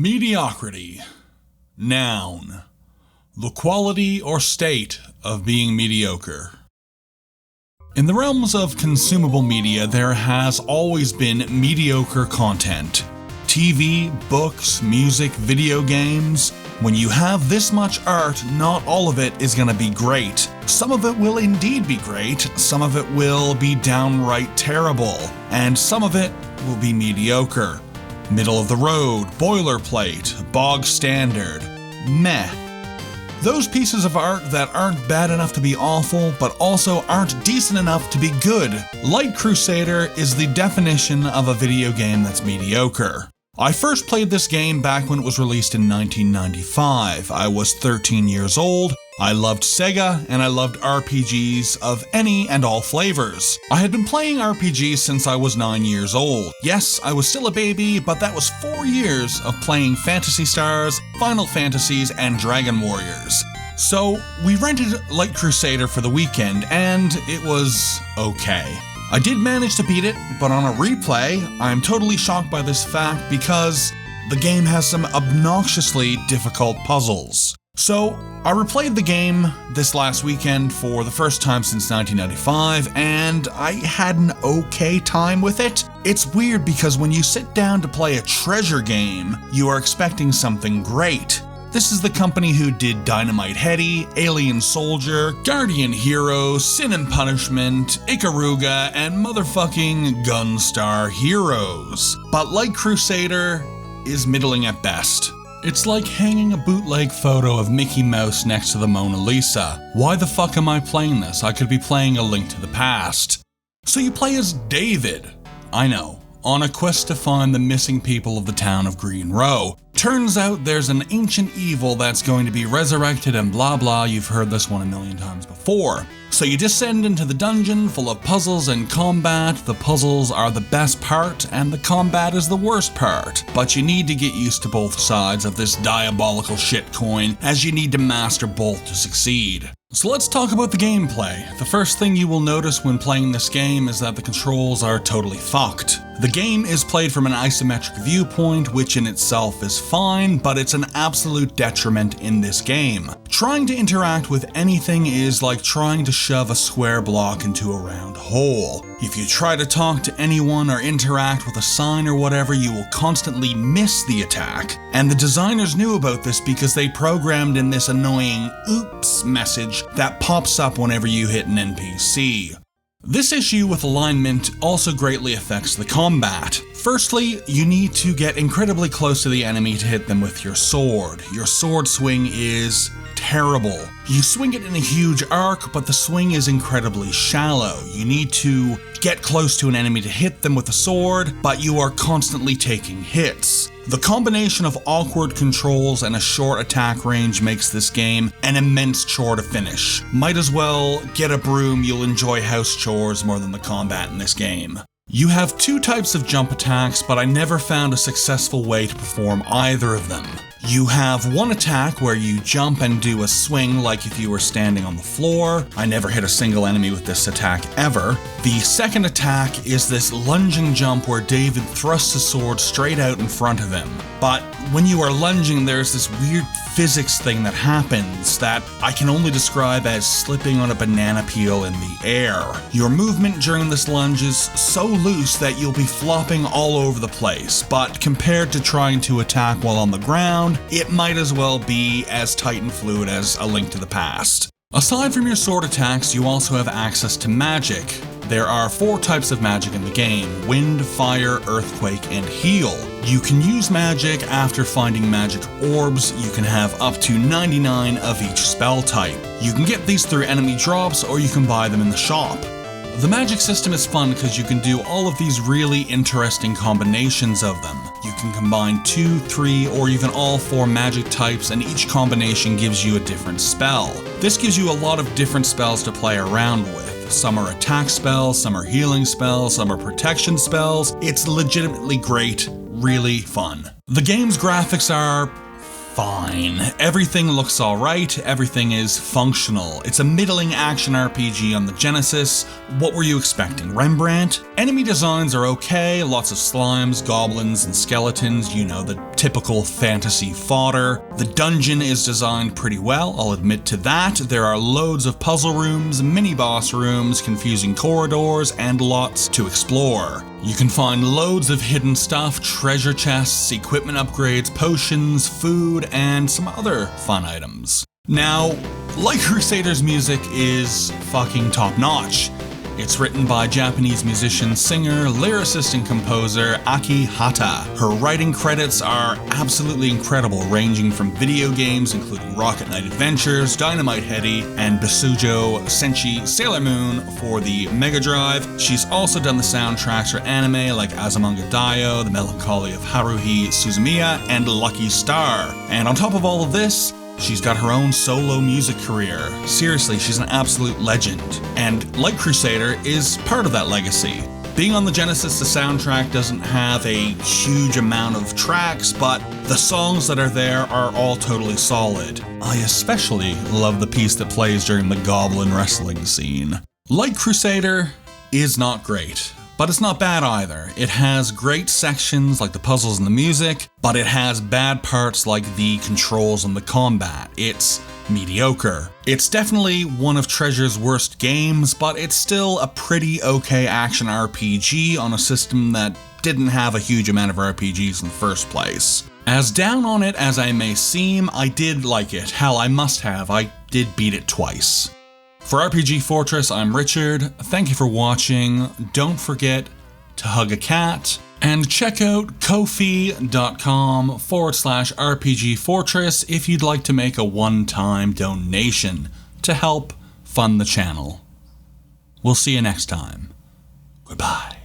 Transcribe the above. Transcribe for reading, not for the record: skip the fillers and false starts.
Mediocrity. Noun. The quality or state of being mediocre. In the realms of consumable media, there has always been mediocre content. TV, books, music, video games. When you have this much art, not all of it is going to be great. Some of it will indeed be great, some of it will be downright terrible, and some of it will be mediocre. Middle of the road, boilerplate, bog standard, meh. Those pieces of art that aren't bad enough to be awful, but also aren't decent enough to be good. Light Crusader is the definition of a video game that's mediocre. I first played this game back when it was released in 1995. I was 13 years old. I loved Sega, and I loved RPGs of any and all flavors. I had been playing RPGs since I was 9 years old. Yes, I was still a baby, but that was 4 years of playing Phantasy Stars, Final Fantasies, and Dragon Warriors. So, we rented Light Crusader for the weekend, and it was okay. I did manage to beat it, but on a replay, I'm totally shocked by this fact because the game has some obnoxiously difficult puzzles. So, I replayed the game this last weekend for the first time since 1995, and I had an okay time with it. It's weird because when you sit down to play a treasure game, you are expecting something great. This is the company who did Dynamite Headdy, Alien Soldier, Guardian Heroes, Sin and Punishment, Ikaruga, and motherfucking Gunstar Heroes. But Light Crusader is middling at best. It's like hanging a bootleg photo of Mickey Mouse next to the Mona Lisa. Why the fuck am I playing this? I could be playing A Link to the Past. So you play as David. I know. On a quest to find the missing people of the town of Green Row. Turns out there's an ancient evil that's going to be resurrected and blah blah, you've heard this one a million times before. So you descend into the dungeon full of puzzles and combat. The puzzles are the best part and the combat is the worst part. But you need to get used to both sides of this diabolical shitcoin as you need to master both to succeed. So let's talk about the gameplay. The first thing you will notice when playing this game is that the controls are totally fucked. The game is played from an isometric viewpoint, which in itself is fine, but it's an absolute detriment in this game. Trying to interact with anything is like trying to shove a square block into a round hole. If you try to talk to anyone or interact with a sign or whatever, you will constantly miss the attack. And the designers knew about this because they programmed in this annoying oops message that pops up whenever you hit an NPC. This issue with alignment also greatly affects the combat. Firstly, you need to get incredibly close to the enemy to hit them with your sword. Your sword swing is terrible. You swing it in a huge arc, but the swing is incredibly shallow. You need to get close to an enemy to hit them with a sword, but you are constantly taking hits. The combination of awkward controls and a short attack range makes this game an immense chore to finish. Might as well get a broom, you'll enjoy house chores more than the combat in this game. You have two types of jump attacks, but I never found a successful way to perform either of them. You have one attack where you jump and do a swing like if you were standing on the floor. I never hit a single enemy with this attack ever. The second attack is this lunging jump where David thrusts his sword straight out in front of him. But when you are lunging, there's this weird physics thing that happens that I can only describe as slipping on a banana peel in the air. Your movement during this lunge is so loose that you'll be flopping all over the place, but compared to trying to attack while on the ground, it might as well be as tight and fluid as A Link to the Past. Aside from your sword attacks, you also have access to magic. There are 4 types of magic in the game: wind, fire, earthquake, and heal. You can use magic after finding magic orbs. You can have up to 99 of each spell type. You can get these through enemy drops or you can buy them in the shop. The magic system is fun because you can do all of these really interesting combinations of them. You can combine 2, 3, or even all 4 magic types, and each combination gives you a different spell. This gives you a lot of different spells to play around with. Some are attack spells, some are healing spells, some are protection spells. It's legitimately great, really fun. The game's graphics are fine. Everything looks alright, everything is functional. It's a middling action RPG on the Genesis. What were you expecting, Rembrandt? Enemy designs are okay, lots of slimes, goblins, and skeletons, you know, the typical fantasy fodder. The dungeon is designed pretty well, I'll admit to that. There are loads of puzzle rooms, mini-boss rooms, confusing corridors, and lots to explore. You can find loads of hidden stuff, treasure chests, equipment upgrades, potions, food, and some other fun items. Now, Light Crusader's music is fucking top-notch. It's written by Japanese musician, singer, lyricist, and composer Aki Hata. Her writing credits are absolutely incredible, ranging from video games including Rocket Knight Adventures, Dynamite Headdy, and Basujo Senshi Sailor Moon for the Mega Drive. She's also done the soundtracks for anime like Azumanga Daioh, The Melancholy of Haruhi Suzumiya, and Lucky Star. And on top of all of this, she's got her own solo music career. Seriously, she's an absolute legend. And Light Crusader is part of that legacy. Being on the Genesis, the soundtrack doesn't have a huge amount of tracks, but the songs that are there are all totally solid. I especially love the piece that plays during the goblin wrestling scene. Light Crusader is not great, but it's not bad either. It has great sections like the puzzles and the music, but it has bad parts like the controls and the combat. It's mediocre. It's definitely one of Treasure's worst games, but it's still a pretty okay action RPG on a system that didn't have a huge amount of RPGs in the first place. As down on it as I may seem, I did like it. Hell, I must have. I did beat it twice. For RPG Fortress, I'm Richard. Thank you for watching. Don't forget to hug a cat. And check out Ko-fi.com/RPG Fortress if you'd like to make a one-time donation to help fund the channel. We'll see you next time. Goodbye.